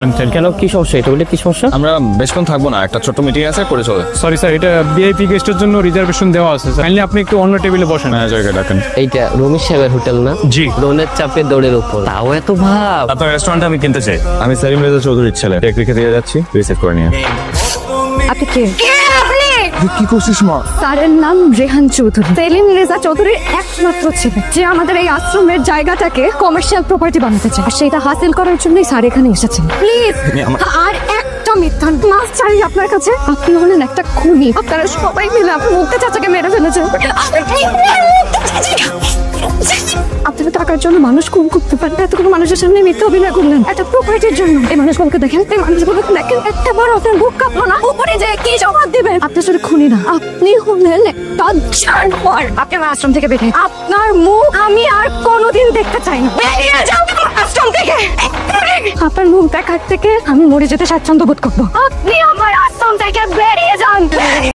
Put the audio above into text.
কেন কি সমস্যা? এটা বলে কি সমস্যা? আমরা বেশক্ষণ থাকবো না, একটা ছোট্ট মিটিং আছে, করে চলে। সরি স্যার, এটা ভিআইপি গেস্টের জন্য রিজার্ভেশন দেওয়া আছে। কাইন্ডলি আপনি একটু অন্য টেবিলে বসেন। ম্যানেজারকে ডাকেন। এইটা রমিশ সাহেবের হোটেল না? জি। রোনের চাপে দৌড়ের উপর, তাও এত ভাব। আপনার রেস্টুরেন্ট আমি কিনতে চাই। আমি সেলিম রেজা চৌধুরীর ছেলে, টেক রেখে দিয়ে যাচ্ছি, রিসিভ করে নিয়ে। আপনি কে? কি করছিস মা? স্যারের নাম রেহান চৌধুরী, সেলিম রেজা চৌধুরীর একমাত্র ছেলে, যে আমাদের এই আশ্রমের জায়গাটাকে কমার্শিয়াল প্রপার্টি বানাতে চায়। আর সেটা হাসিল করার জন্যই স্যার এখানে এসেছেন। প্লিজ আর একটা মিথ্যা মাছ চাই আপনার কাছে। আপনি হলেন একটা খুনি। আপনারা সবাই মিলে আপনার মুক্তি চাচাকে মেরে ফেলেছেন। আপনারা টাকার জন্য মানুষ খুন করতে পারেন, এতগুলো মানুষের সামনে মিথ্যা অভিনয় করলেন একটা প্রপার্টির জন্য। এই মানুষগুলোকে দেখেন, এই মানুষগুলোকে দেখেন, একটা বার আপনার বুক কাঁপলো না? উপরে যে কি জবাব দিবেন? আপনি আসলে খুনি না, আপনি হলেন একটা জানোয়ার। আপনি আমার আশ্রম থেকে বেরিয়ে, আপনার মুখ আমি আর কোনোদিন দেখতে চাই না। বেরিয়ে যাও আমার আশ্রম থেকে। আপনার মুখ দেখার থেকে আমি মরে যেতে স্বাচ্ছন্দ্য বোধ করবো। আপনি